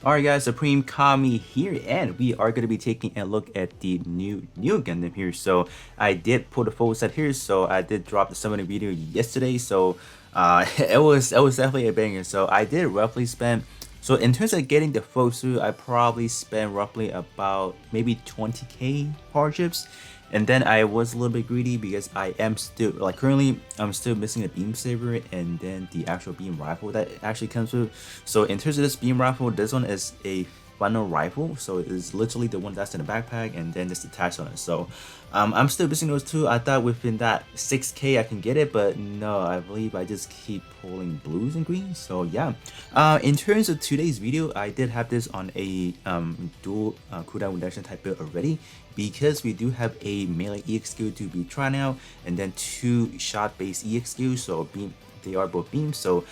Alright guys, Supreme Kami here, and we are going to be taking a look at the new Gundam here. So I did put a full set here, so I did drop the summoning video yesterday, so it was definitely a banger. So I did roughly spend, so in terms of getting the full suit, I probably spent roughly about maybe 20k hardships. And then I was a little bit greedy because I am still, like, currently I'm still missing a beam saber and then the actual beam rifle that actually comes with. So in terms of this beam rifle, this one is a funnel rifle, so it's literally the one that's in the backpack and then just attached on it. So I'm still missing those two. I thought within that 6k I can get it, but no, I believe I just keep pulling blues and greens. So yeah, in terms of today's video, I did have this on a dual cooldown reduction type build already, because we do have a melee EX skill to be trying out and then two shot based EX skills, so beam, they are both beams. So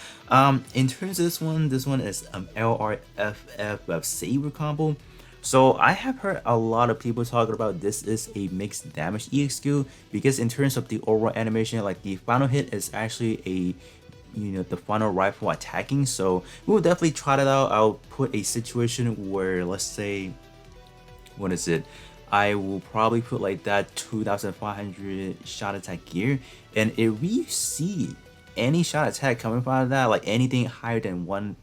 in terms of this one is LRFF saber combo. So I have heard a lot of people talking about this is a mixed damage EX skill, because in terms of the overall animation, like the final hit is actually a, you know, the final rifle attacking. So we'll definitely try that out. I'll put a situation where, let's say, what is it, I will probably put like that 2500 shot attack gear, and if we see any shot attack coming out of that, like anything higher than one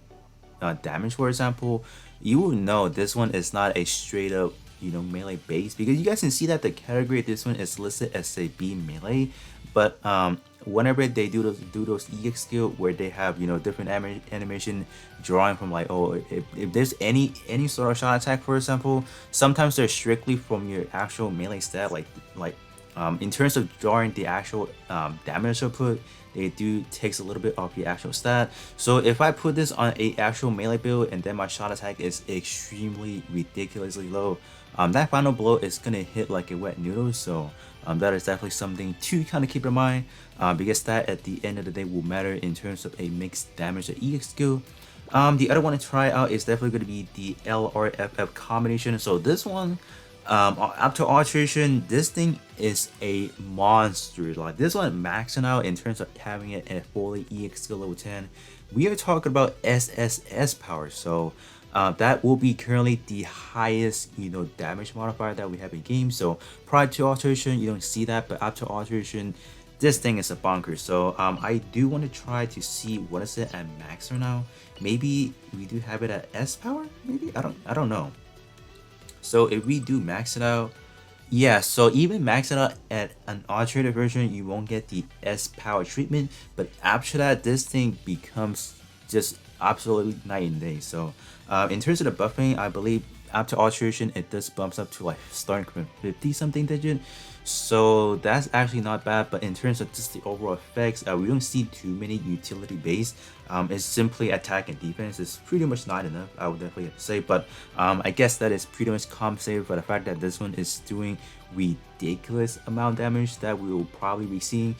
damage, for example, you will know this one is not a straight up, you know, melee base, because you guys can see that the category of this one is listed as a B melee. But whenever they do those EX skill where they have, you know, different animation drawing from, like, oh, if there's any sort of shot attack, for example, sometimes they're strictly from your actual melee stat, like in terms of drawing the actual damage output, they do takes a little bit off your actual stat. So if I put this on a actual melee build and then my shot attack is extremely ridiculously low, that final blow is gonna hit like a wet noodle. So that is definitely something to kind of keep in mind, because that at the end of the day will matter in terms of a mixed damage or EX skill. The other one to try out is definitely going to be the LRFF combination. So this one, after Alteration, this thing is a monster. Like, this one maxing out in terms of having it at fully EX skill level 10. We are talking about SSS power. So that will be currently the highest, you know, damage modifier that we have in game. So prior to Alteration, you don't see that, but after Alteration, this thing is a bonker. So I do want to try to see what is it at max right now. Maybe we do have it at S power. Maybe I don't know. So if we do max it out, yeah, so even max it out at an alternative version, you won't get the S power treatment, but after that, this thing becomes just absolutely night and day. So in terms of the buffing, I believe after alteration, it does bumps up to like starting from 50 something digit. So that's actually not bad, but in terms of just the overall effects, we don't see too many utility based. It's simply attack and defense is pretty much not enough, I would definitely have to say. But I guess that is pretty much compensated for the fact that this one is doing ridiculous amount of damage that we will probably be seeing.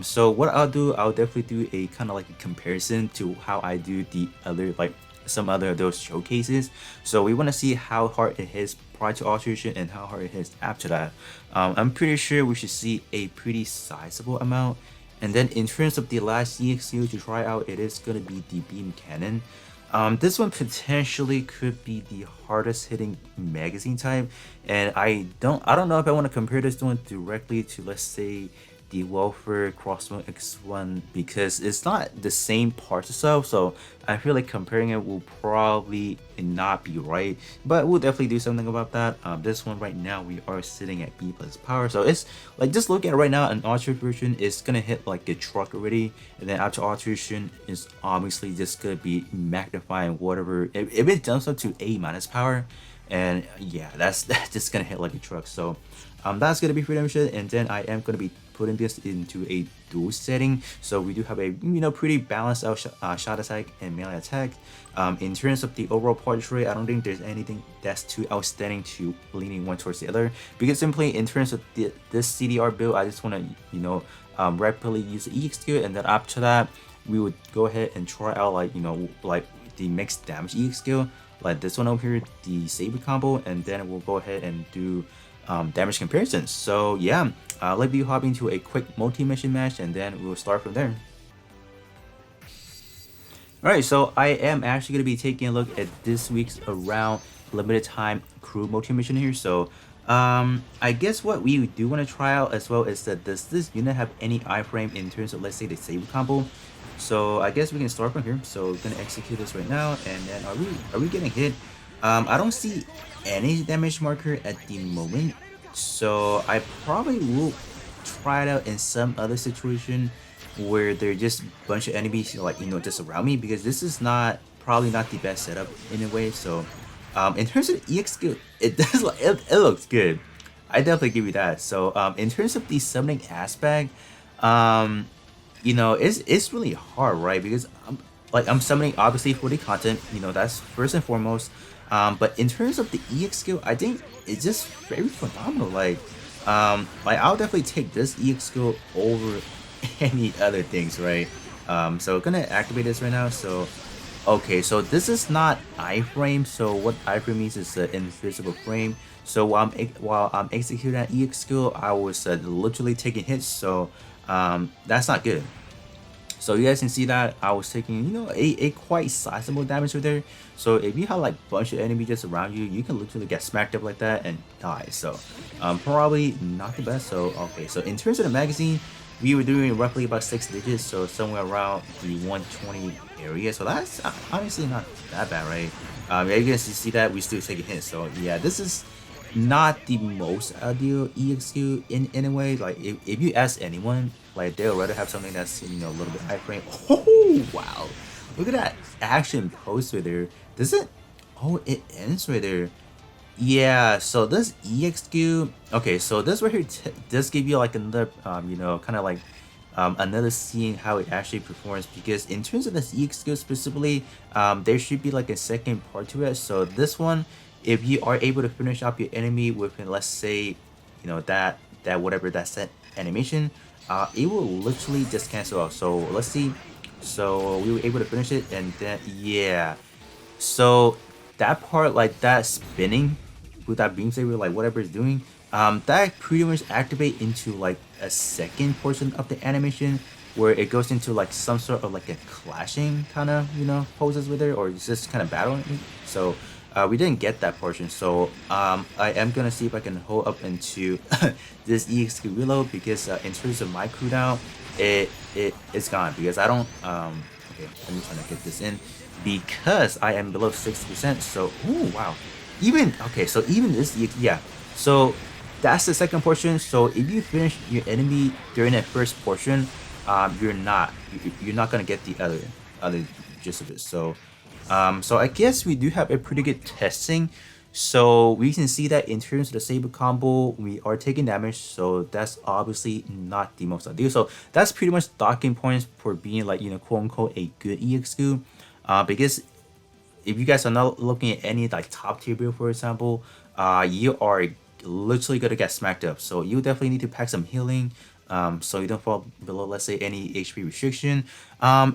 So what I'll do, I'll definitely do a kind of like a comparison to how I do the other, like some other of those showcases. So we want to see how hard it hits prior to alteration and how hard it hits after that. I'm pretty sure we should see a pretty sizable amount. And then in terms of the last EX skill to try out, it is going to be the beam cannon. This one potentially could be the hardest hitting magazine type, and I don't know if I want to compare this one directly to, let's say, the Welfare Crossbow X1, because it's not the same parts itself. So I feel like comparing it will probably not be right, but we'll definitely do something about that. This one right now we are sitting at B plus power, so it's like, just look at it right now, an altered version is gonna hit like a truck already, and then after alteration is obviously just gonna be magnifying whatever. If it jumps up to A minus power, and yeah, that's just gonna hit like a truck. So that's gonna be pretty much it. And then I am gonna be putting this into a dual setting, so we do have a, you know, pretty balanced out shot attack and melee attack. In terms of the overall portrait, I don't think there's anything that's too outstanding to leaning one towards the other, because simply in terms of this CDR build, I just want to, you know, rapidly use the EX skill, and then after that we would go ahead and try out, like, you know, like the mixed damage EX skill, like this one over here, the saber combo, and then we'll go ahead and do damage comparisons. So yeah, let me hop into a quick multi-mission match, and then we'll start from there. All right, so I am actually going to be taking a look at this week's around limited time crew motivation here. So I guess what we do want to try out as well is that does this unit have any iframe in terms of, let's say, the saber combo. So I guess we can start from here. So we're going to execute this right now, and then are we getting hit? I don't see any damage marker at the moment, so I probably will try it out in some other situation where there are just a bunch of enemies, like, just around me, because this is probably not the best setup in a way. So in terms of EX skill, it does it looks good. I definitely give you that. So in terms of the summoning aspect, it's really hard, right? Because I'm summoning obviously for the content, that's first and foremost. But in terms of the EX skill, I think it's just very phenomenal. Like I'll definitely take this EX skill over any other things, right? So gonna activate this right now. So okay, so this is not iframe. So what iframe means is an invisible frame. So while I'm executing that EX skill, I was literally taking hits. So that's not good. So you guys can see that I was taking, a quite sizable damage right there. So if you have like a bunch of enemies just around you, you can literally get smacked up like that and die. So probably not the best. So okay, so in terms of the magazine, we were doing roughly about 6 digits, so somewhere around the 120 area. So that's honestly not that bad, right? Yeah, you guys see that we still taking hits. So yeah, this is not the most ideal EXQ in a way. Like if you ask anyone, like they'll rather have something that's a little bit high frame. Oh wow, look at that action post right there. Does it? Oh, it ends right there. Yeah, so this EXQ, okay, so this right here does give you like another kind of like another seeing how it actually performs, because in terms of this EXQ specifically, there should be like a second part to it. So this one, if you are able to finish off your enemy within, let's say, that whatever that set animation, it will literally just cancel out. So let's see. So we were able to finish it, and then yeah, so that part, like that spinning with that beam saber, like whatever it's doing, that pretty much activate into like a second portion of the animation where it goes into like some sort of like a clashing kind of poses with it, or it's just kind of battling. So we didn't get that portion. So I am gonna see if I can hold up into this EXQ reload, because in terms of my cooldown, it's gone, because I don't okay, let me try to get this in, because I am below 60%. So, oh wow, okay, so even this, yeah. So that's the second portion. So if you finish your enemy during that first portion, you're not gonna get the other gist of it. So, so I guess we do have a pretty good testing. So we can see that in terms of the saber combo, we are taking damage. So that's obviously not the most ideal. So that's pretty much docking points for being like quote unquote a good EXQ. Because if you guys are not looking at any like top tier build, for example, you are literally gonna get smacked up. So you definitely need to pack some healing, so you don't fall below, let's say, any HP restriction.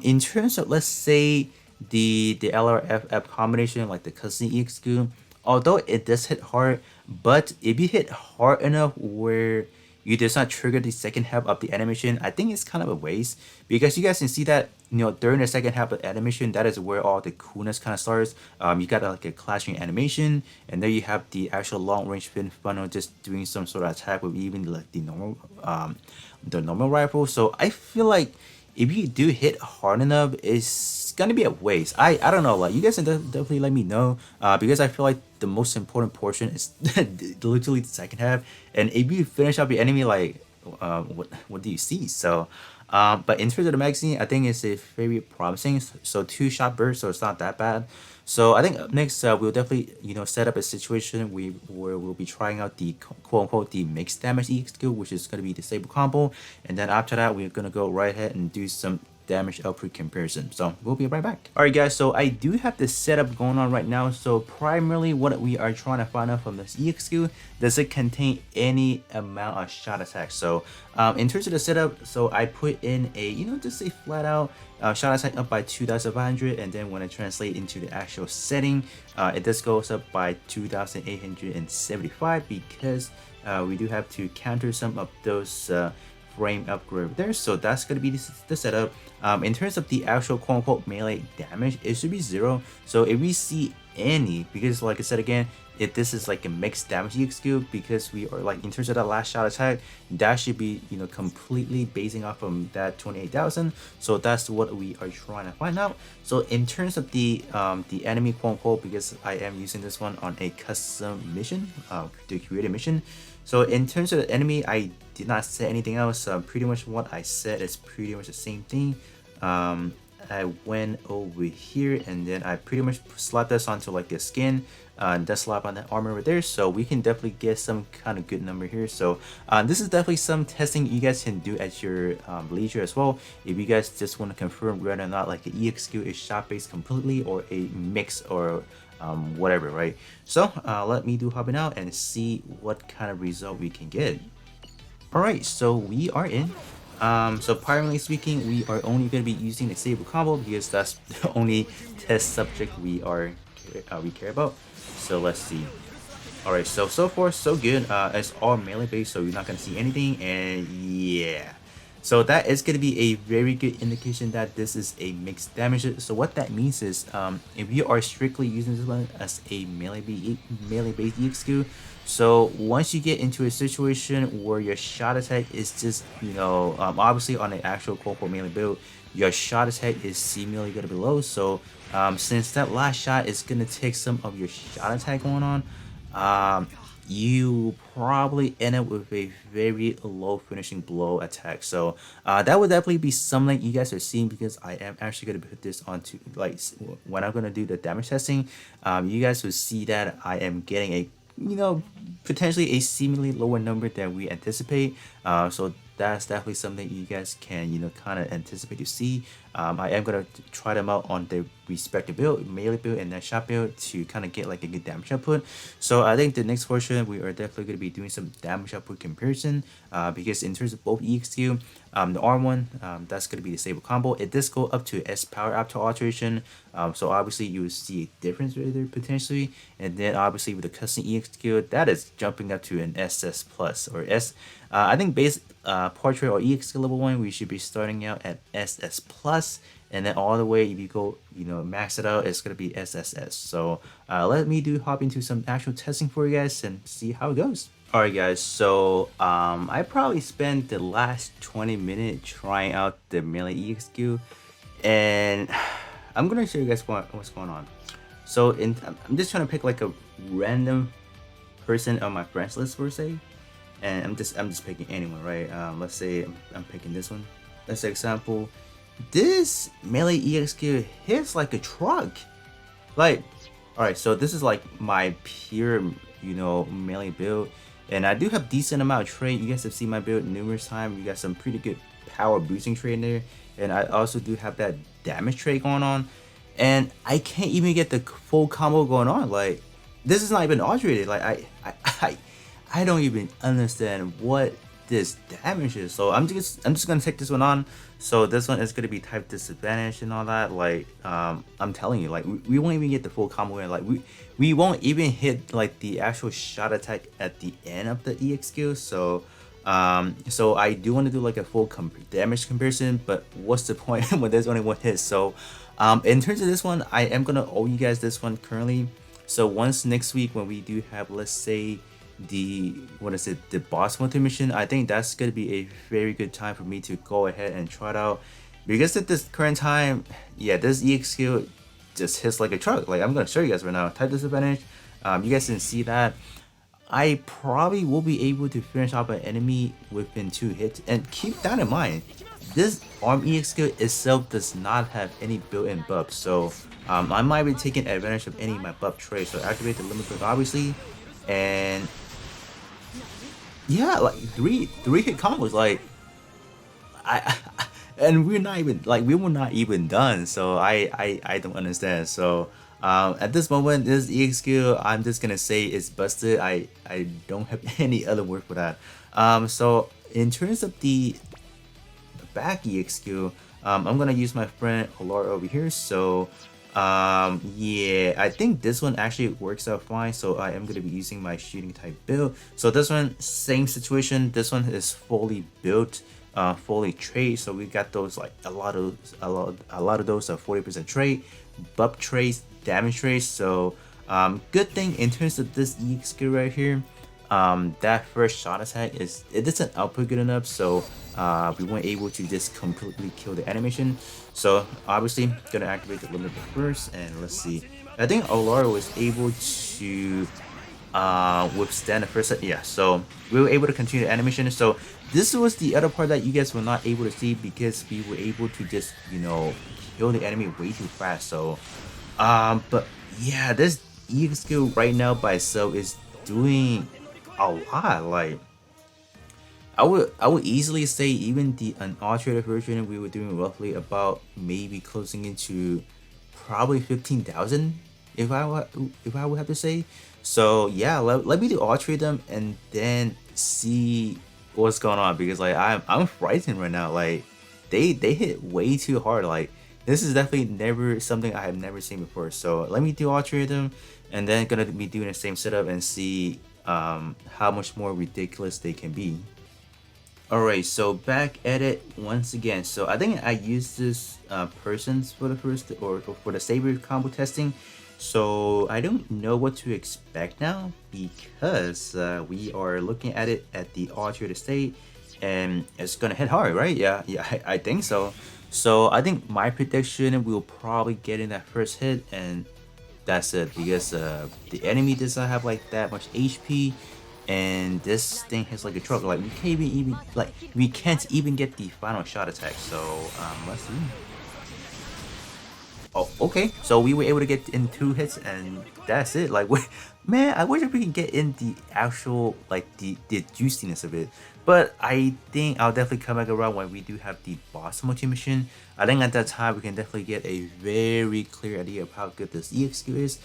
In terms of, let's say, the LRFF combination, like the cousin EXQ, although it does hit hard, but if you hit hard enough where you does not trigger the second half of the animation, I think it's kind of a waste, because you guys can see that during the second half of the animation, that is where all the coolness kind of starts. You got like a clashing animation, and there you have the actual long range spin funnel just doing some sort of attack with even like the normal rifle. So I feel like if you do hit hard enough, it's gonna be a waste. I don't know, like you guys can definitely let me know, because I feel like the most important portion is literally the second half, and if you finish up your enemy, like what do you see? So but in terms of the magazine, I think it's a very promising. So 2-shot burst, so it's not that bad. So I think up next, we'll definitely set up a situation where we'll be trying out the quote unquote the mixed damage EX skill, which is going to be the saber combo, and then after that we're gonna go right ahead and do some damage output comparison. So we'll be right back. All right guys, so I do have this setup going on right now. So primarily what we are trying to find out from this EXQ, does it contain any amount of shot attack? So in terms of the setup, so I put in a just a flat out shot attack up by 2,500, and then when I translate into the actual setting, it just goes up by 2,875, because we do have to counter some of those frame upgrade there. So that's gonna be the setup. In terms of the actual quote unquote melee damage, it should be 0. So if we see any, because like I said again, if this is like a mixed damage EXQ, because we are like in terms of that last shot attack, that should be, you know, completely basing off from that 28,000. So that's what we are trying to find out. So in terms of the enemy quote unquote, because I am using this one on a custom mission, the creative mission. So in terms of the enemy, I did not say anything else. Pretty much what I said is pretty much the same thing. I went over here and then I pretty much slapped this onto like the skin, and then slap on that armor right there, so we can definitely get some kind of good number here. So this is definitely some testing you guys can do at your leisure as well, if you guys just want to confirm whether or not like the EXQ is shot based completely or a mix or whatever, right? So let me do hopping out and see what kind of result we can get. Alright, so we are in. So primarily speaking, we are only going to be using the Saber combo because that's the only test subject we care about. So let's see. Alright, so far so good. It's all melee based, so you're not going to see anything, and yeah. So that is going to be a very good indication that this is a mixed damage. So what that means is, if you are strictly using this one as a melee based EXQ, so once you get into a situation where your shot attack is just, you know, obviously on an actual quote-unquote melee build, your shot attack is seemingly going to be low. So since that last shot is going to take some of your shot attack going on, you probably end up with a very low finishing blow attack. So that would definitely be something you guys are seeing, because I am actually going to put this onto, like, when I'm going to do the damage testing, you guys will see that I am getting a, you know, potentially a seemingly lower number than we anticipate. So that's definitely something you guys can, you know, kind of anticipate to see. I am going to try them out on the respective build, melee build and then shot build, to kind of get like a good damage output. So I think the next portion we are definitely going to be doing some damage output comparison, because in terms of both EXQ, the R1, that's going to be the Saber combo. It does go up to S power after alteration, so obviously you will see a difference right there potentially. And then obviously with the custom EXQ, that is jumping up to an SS plus or S. I think base portrait or EXQ level 1, we should be starting out at SS plus, and then all the way, if you go, you know, max it out, it's gonna be SSS. So let me hop into some actual testing for you guys and see how it goes. Alright guys, so I probably spent the last 20 minutes trying out the melee EXQ, and I'm gonna show you guys what's going on. So I'm just trying to pick like a random person on my friends list per se, and I'm just picking anyone, right? Let's say I'm picking this one. Let's say example, this melee EXQ hits like a truck. Like, alright, so this is like my pure, you know, melee build, and I do have decent amount of trade. You guys have seen my build numerous times. You got some pretty good power boosting trade in there, and I also do have that damage trade going on, and I can't even get the full combo going on. Like, this is not even alterated. Like, I don't even understand what this damage is. So I'm just gonna take this one on. So this one is gonna be type disadvantage and all that. Like, I'm telling you, like, we won't even get the full combo in. Like, we won't even hit like the actual shot attack at the end of the EXQ. So so I do want to do like a full damage comparison, but what's the point when there's only one hit? So in terms of this one, I am gonna owe you guys this one currently. So once next week when we do have, let's say, the boss monthly mission, I think that's gonna be a very good time for me to go ahead and try it out, because at this current time, yeah, this EXQ just hits like a truck. Like, I'm gonna show you guys right now. Type disadvantage, you guys can see that I probably will be able to finish off an enemy within 2 hits. And keep that in mind, this arm EXQ itself does not have any built-in buffs, so I might be taking advantage of any of my buff trades. So activate the limit break obviously, and yeah, like three hit combos. Like, and we're not even done. So I don't understand. So at this moment, this EXQ, I'm just gonna say it's busted. I don't have any other word for that. So in terms of the back EXQ, I'm gonna use my friend Alara over here. So yeah, I think this one actually works out fine. So I am going to be using my shooting type build. So this one, same situation. This one is fully built fully trade. So we got those like a lot of those 40% trade, buff trades, damage trades. So good thing in terms of this EX skill right here. That first shot attack it doesn't output good enough, so we weren't able to just completely kill the animation. So obviously gonna activate the limiter first, and let's see. I think Alara was able to withstand the first set. Yeah, so we were able to continue the animation. So this was the other part that you guys were not able to see because we were able to just kill the enemy way too fast. So but yeah, this EX skill right now by itself is doing a lot. Like I would easily say even the unaltered version we were doing roughly about maybe closing into probably 15,000 if I would have to say. So yeah, let me do alterate them and then see what's going on, because like I'm frightened right now. Like they hit way too hard. Like this is definitely never something I have never seen before. So let me do alterate them and then gonna be doing the same setup and see how much more ridiculous they can be. Alright, so back at it once again. So I think I used this persons for the first or for the saber combo testing. So I don't know what to expect now because we are looking at it at the altered state and it's gonna hit hard, right? Yeah, I think so. So I think my prediction will probably get in that first hit and that's it, because the enemy does not have like that much HP and this thing hits like a truck. Like we can't even get the final shot attack. So let's see. Oh, okay. So we were able to get in 2 hits, and that's it. Like, man, I wish we could get in the actual like the juiciness of it. But I think I'll definitely come back around when we do have the boss multi mission. I think at that time we can definitely get a very clear idea of how good this EXQ is.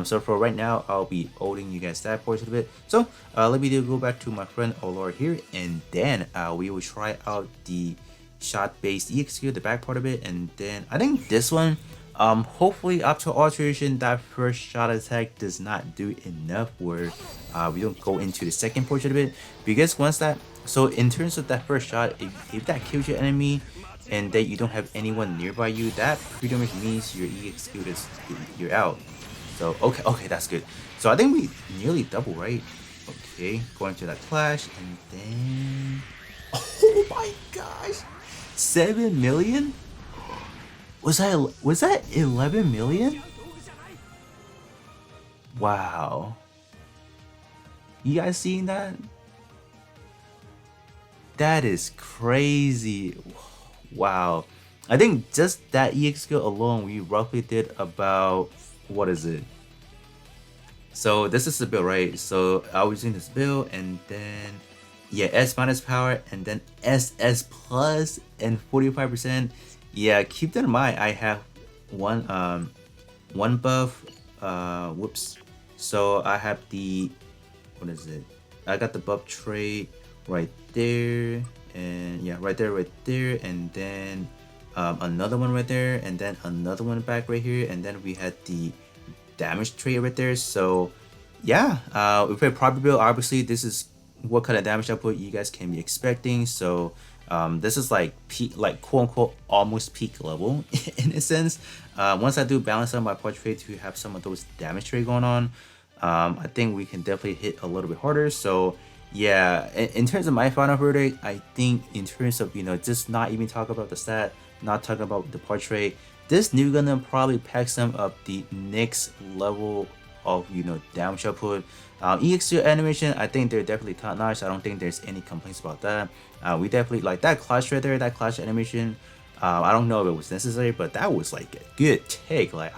So for right now, I'll be holding you guys that portion of it. So let me go back to my friend Olor here, and then we will try out the shot-based EXQ, the back part of it, and then I think this one. Hopefully after alteration that first shot attack does not do enough where we don't go into the second portion of it, because once that, so in terms of that first shot, if that kills your enemy and that you don't have anyone nearby you, that pretty much means your EXQ is you're out. So okay, that's good. So I think we nearly double, right? Okay, going to that clash and then oh my gosh, 7 million. Was that 11 million? Wow. You guys seeing that? That is crazy. Wow. I think just that EX skill alone, we roughly did about, what is it? So this is the build, right? So I was using this build and then, yeah, S minus power and then SS plus and 45%. Yeah, keep that in mind. I have one buff. Whoops. So I have the, what is it? I got the buff trait right there, and yeah, right there, and then another one right there, and then another one back right here, and then we had the damage trait right there. So yeah, with a proper build, obviously this is what kind of damage output you guys can be expecting. So this is like peak, like quote unquote almost peak level in a sense. Once I do balance out my portrait to have some of those damage trade going on, I think we can definitely hit a little bit harder. So yeah, in terms of my final verdict, I think in terms of just not even talk about the stat, not talking about the portrait, this new Gundam probably packs some of the next level of damage output. EX2 animation, I think they're definitely top notch. I don't think there's any complaints about that. We definitely like that clash right there, that clash animation. I don't know if it was necessary, but that was like a good take. Like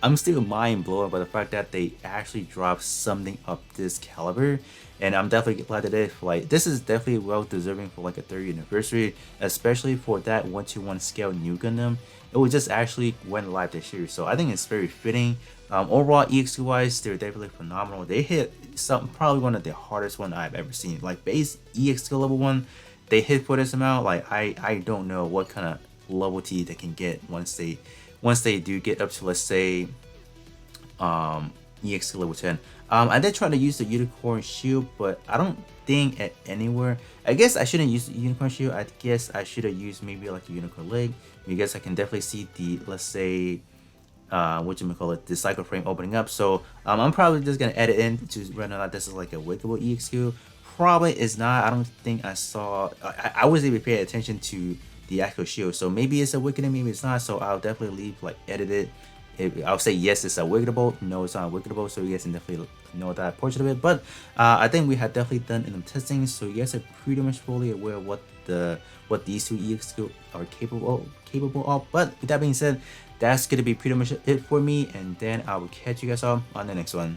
I'm still mind blown by the fact that they actually dropped something of this caliber, and I'm definitely glad that it, like, this is definitely well deserving for like a 30th anniversary, especially for that 1:1 scale Nu Gundam. It was just actually went live this year, so I think it's very fitting. Overall, EX2 wise, they're definitely phenomenal. They hit some, probably one of the hardest one I've ever seen. Like base EX2 level 1, they hit for this amount. Like I don't know what kind of level T they can get once they do get up to, let's say EX level 10. I did try to use the unicorn shield, but I don't think at anywhere. I guess I shouldn't use the unicorn shield. I guess I should have used maybe like a unicorn leg. Because I can definitely see the, let's say, what you call it, the cycle frame opening up. So I'm probably just gonna edit in to whether or not this is like a wickable EXQ. Probably is not. I don't think I saw. I wasn't even paying attention to the actual shield. So maybe it's a wicked and maybe it's not. So I'll definitely leave like edited. I'll say yes, it's a wickable. No, it's not wickable. So you guys can definitely know that portion of it. But I think we have definitely done enough testing. So you guys are pretty much fully aware of what these two EXQ are capable of. But with that being said, that's gonna be pretty much it for me. And then I will catch you guys all on the next one.